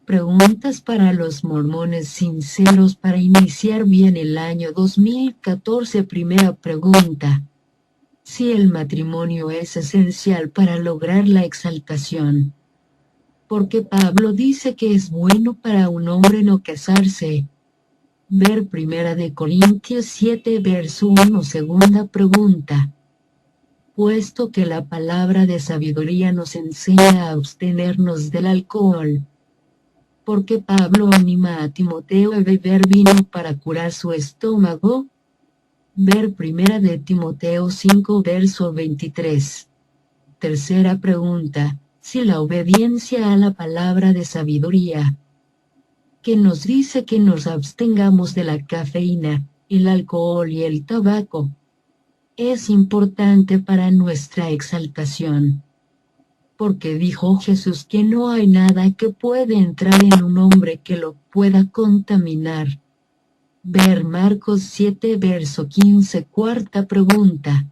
Preguntas para los mormones sinceros para iniciar bien el año 2014. Primera pregunta. Si el matrimonio es esencial para lograr la exaltación. ¿Por qué Pablo dice que es bueno para un hombre no casarse? Ver Primera de Corintios 7 verso 1. Segunda pregunta. Puesto que la palabra de sabiduría nos enseña a abstenernos del alcohol. ¿Por qué Pablo anima a Timoteo a beber vino para curar su estómago? Ver Primera de Timoteo 5 verso 23. Tercera pregunta. Si la obediencia a la palabra de sabiduría, que nos dice que nos abstengamos de la cafeína, el alcohol y el tabaco, es importante para nuestra exaltación. Porque dijo Jesús que no hay nada que puede entrar en un hombre que lo pueda contaminar. Ver Marcos 7 verso 15. Cuarta pregunta.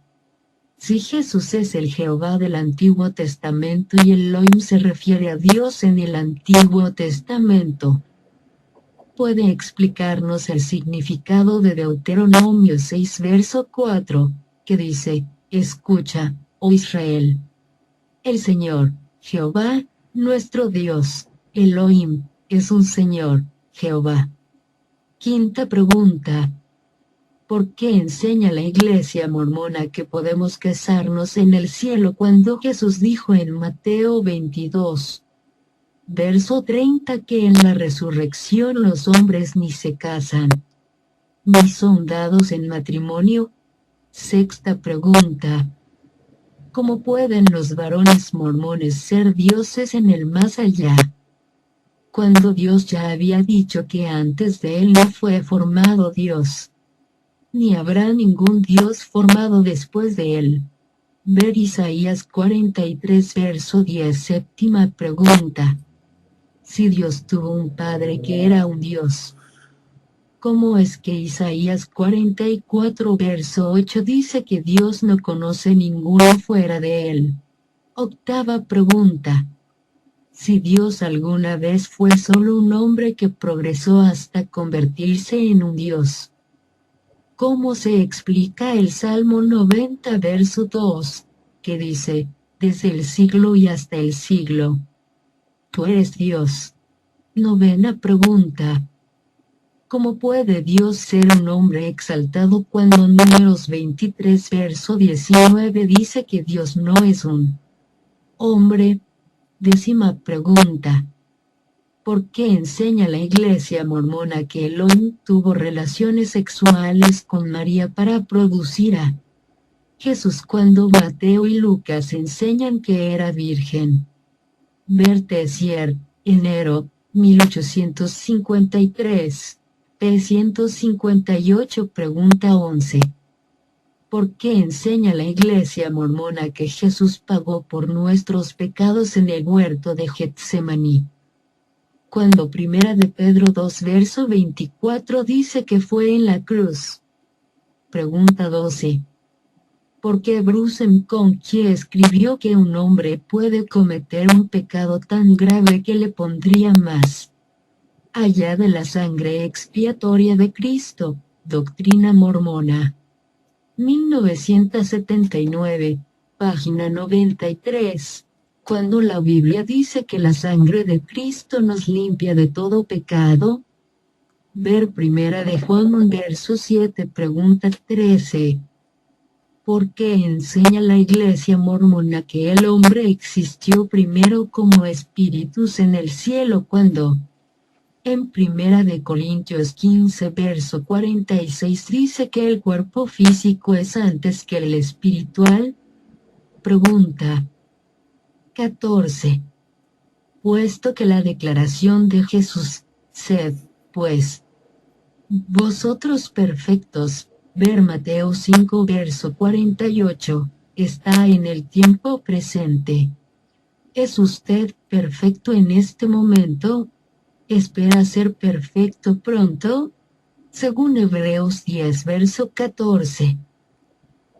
Si Jesús es el Jehová del Antiguo Testamento y el Elohim se refiere a Dios en el Antiguo Testamento, ¿puede explicarnos el significado de Deuteronomio 6 verso 4, que dice, escucha, oh Israel? El Señor, Jehová, nuestro Dios, Elohim, es un Señor, Jehová. Quinta pregunta. ¿Por qué enseña la Iglesia mormona que podemos casarnos en el cielo cuando Jesús dijo en Mateo 22, verso 30 que en la resurrección los hombres ni se casan, ni son dados en matrimonio? Sexta pregunta. ¿Cómo pueden los varones mormones ser dioses en el más allá? Cuando Dios ya había dicho que antes de él no fue formado Dios, ni habrá ningún Dios formado después de él. Ver Isaías 43 verso 10. Séptima pregunta. Si Dios tuvo un padre que era un Dios, ¿cómo es que Isaías 44 verso 8 dice que Dios no conoce ninguno fuera de él? Octava pregunta. Si Dios alguna vez fue solo un hombre que progresó hasta convertirse en un Dios, ¿cómo se explica el Salmo 90 verso 2, que dice, desde el siglo y hasta el siglo, tú eres Dios? Novena pregunta. ¿Cómo puede Dios ser un hombre exaltado cuando Números 23 verso 19 dice que Dios no es un hombre? Décima pregunta. ¿Por qué enseña la Iglesia mormona que Elohim tuvo relaciones sexuales con María para producir a Jesús cuando Mateo y Lucas enseñan que era virgen? Ver Tessier, enero, 1853, p. 158. Pregunta 11. ¿Por qué enseña la Iglesia mormona que Jesús pagó por nuestros pecados en el huerto de Getsemaní? Cuando Primera de Pedro 2 verso 24 dice que fue en la cruz. Pregunta 12. ¿Por qué Bruce McConkie escribió que un hombre puede cometer un pecado tan grave que le pondría más allá de la sangre expiatoria de Cristo? Doctrina mormona. 1979, página 93. Cuando la Biblia dice que la sangre de Cristo nos limpia de todo pecado. Ver Primera de Juan verso 7. Pregunta 13. ¿Por qué enseña la Iglesia mormona que el hombre existió primero como espíritus en el cielo cuando en Primera de Corintios 15 verso 46 dice que el cuerpo físico es antes que el espiritual? Pregunta 14. Puesto que la declaración de Jesús, sed, pues, vosotros perfectos, ver Mateo 5 verso 48, está en el tiempo presente. ¿Es usted perfecto en este momento? ¿Espera ser perfecto pronto? Según Hebreos 10 verso 14.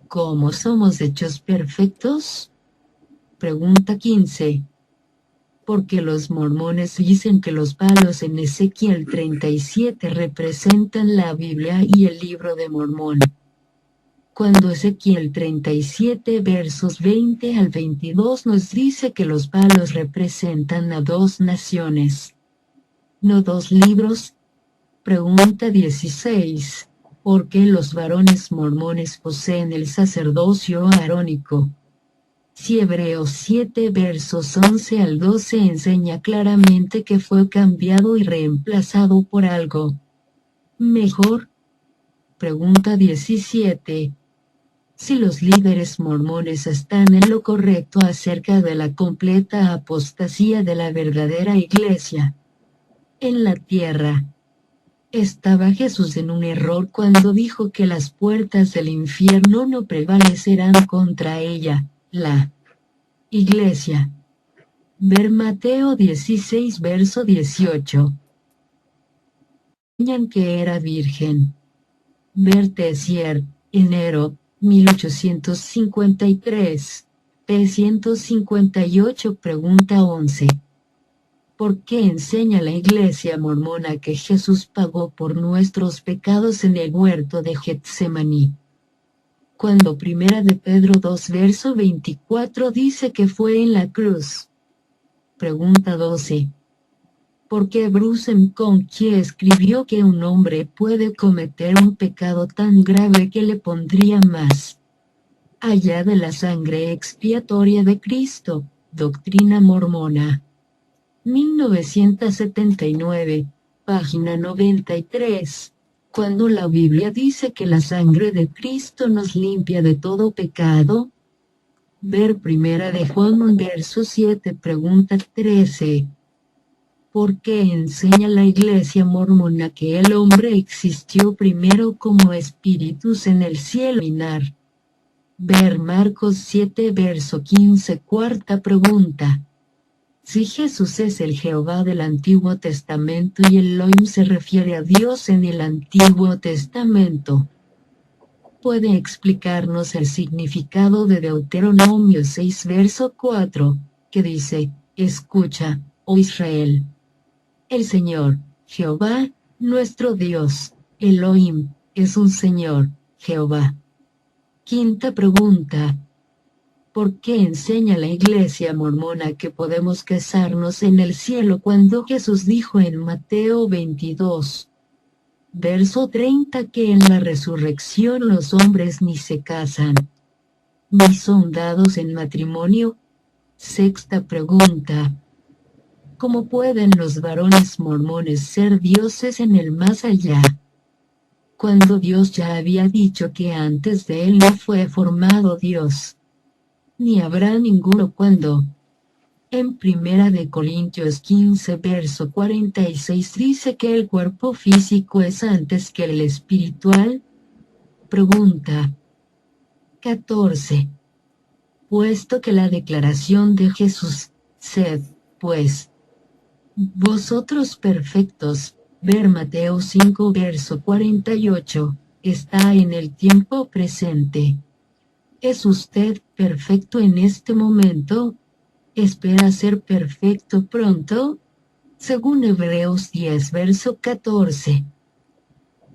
¿Cómo somos hechos perfectos? Pregunta 15. Porque los mormones dicen que los palos en Ezequiel 37 representan la Biblia y el libro de Mormón. Cuando Ezequiel 37 versos 20 al 22 nos dice que los palos representan a dos naciones, no dos libros. Pregunta 16. ¿Por qué los varones mormones poseen el sacerdocio arónico? Si Hebreos 7 versos 11 al 12 enseña claramente que fue cambiado y reemplazado por algo mejor. Pregunta 17. Si los líderes mormones están en lo correcto acerca de la completa apostasía de la verdadera iglesia en la tierra, ¿estaba Jesús en un error cuando dijo que las puertas del infierno no prevalecerán contra ella, la iglesia? Ver Mateo 16 verso 18. Enseñan que era virgen. Ver Tessier, enero, 1853, p. 158. Pregunta 11. ¿Por qué enseña la Iglesia mormona que Jesús pagó por nuestros pecados en el huerto de Getsemaní? Cuando Primera de Pedro 2 verso 24 dice que fue en la cruz. Pregunta 12. ¿Por qué Bruce McConkie escribió que un hombre puede cometer un pecado tan grave que le pondría más allá de la sangre expiatoria de Cristo? Doctrina mormona. 1979, página 93. Cuando la Biblia dice que la sangre de Cristo nos limpia de todo pecado. Ver Primera de Juan verso 7. Pregunta 13. ¿Por qué enseña la Iglesia mormona que el hombre existió primero como espíritus en el cielo? Ver Marcos 7 verso 15. Cuarta pregunta. Si Jesús es el Jehová del Antiguo Testamento y el Elohim se refiere a Dios en el Antiguo Testamento, ¿puede explicarnos el significado de Deuteronomio 6 verso 4, que dice, escucha, oh Israel? El Señor, Jehová, nuestro Dios, Elohim, es un Señor, Jehová. Quinta pregunta. ¿Por qué enseña la Iglesia mormona que podemos casarnos en el cielo cuando Jesús dijo en Mateo 22, verso 30 que en la resurrección los hombres ni se casan, ni son dados en matrimonio? Sexta pregunta. ¿Cómo pueden los varones mormones ser dioses en el más allá, cuando Dios ya había dicho que antes de él no fue formado Dios, ni habrá ninguno cuando? En Primera de Corintios 15 verso 46 dice que el cuerpo físico es antes que el espiritual. Pregunta 14. Puesto que la declaración de Jesús, sed, pues, vosotros perfectos, ver Mateo 5 verso 48, está en el tiempo presente. ¿Es usted perfecto en este momento? ¿Espera ser perfecto pronto? Según Hebreos 10 verso 14.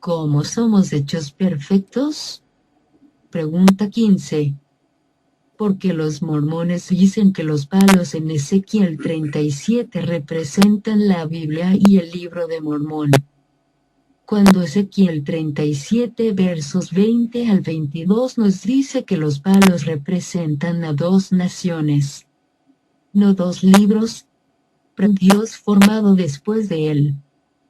¿Cómo somos hechos perfectos? Pregunta 15. Porque los mormones dicen que los palos en Ezequiel 37 representan la Biblia y el libro de Mormón. Cuando Ezequiel 37 versos 20 al 22 nos dice que los palos representan a dos naciones, no dos libros, Dios formado después de él.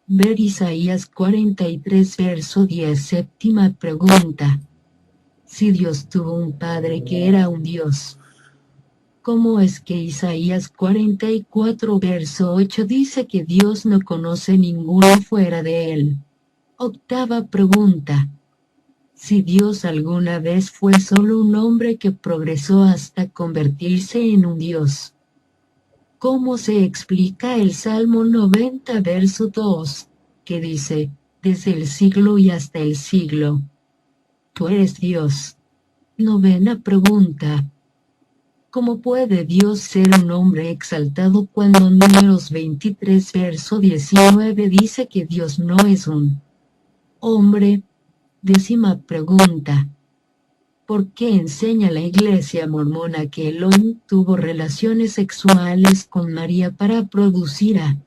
Ver Isaías 43 verso 10. Séptima pregunta. Si Dios tuvo un padre que era un Dios, ¿cómo es que Isaías 44 verso 8 dice que Dios no conoce ninguno fuera de él? Octava pregunta. Si Dios alguna vez fue solo un hombre que progresó hasta convertirse en un Dios, ¿cómo se explica el Salmo 90 verso 2, que dice, desde el siglo y hasta el siglo, tú eres Dios? Novena pregunta. ¿Cómo puede Dios ser un hombre exaltado cuando Números 23 verso 19 dice que Dios no es un hombre? 10ª pregunta. ¿Por qué enseña la Iglesia mormona que Elohim tuvo relaciones sexuales con María para producir a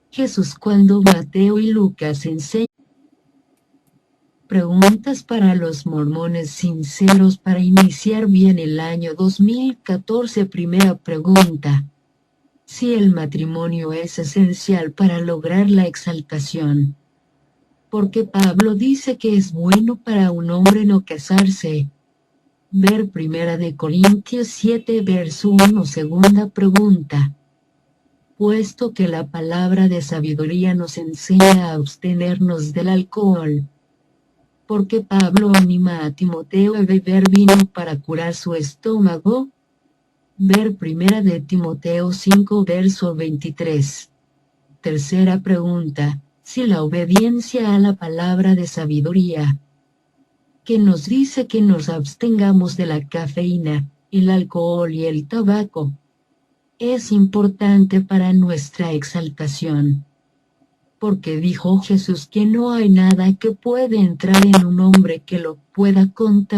Jesús cuando Mateo y Lucas enseñan? Preguntas para los mormones sinceros para iniciar bien el año 2014. Primera pregunta. Si el matrimonio es esencial para lograr la exaltación, ¿por qué Pablo dice que es bueno para un hombre no casarse? Ver Primera de Corintios 7 verso 1. Segunda pregunta. Puesto que la palabra de sabiduría nos enseña a abstenernos del alcohol, ¿por qué Pablo anima a Timoteo a beber vino para curar su estómago? Ver Primera de Timoteo 5 verso 23. Tercera pregunta. Si la obediencia a la palabra de sabiduría, que nos dice que nos abstengamos de la cafeína, el alcohol y el tabaco, es importante para nuestra exaltación. Porque dijo Jesús que no hay nada que puede entrar en un hombre que lo pueda contaminar.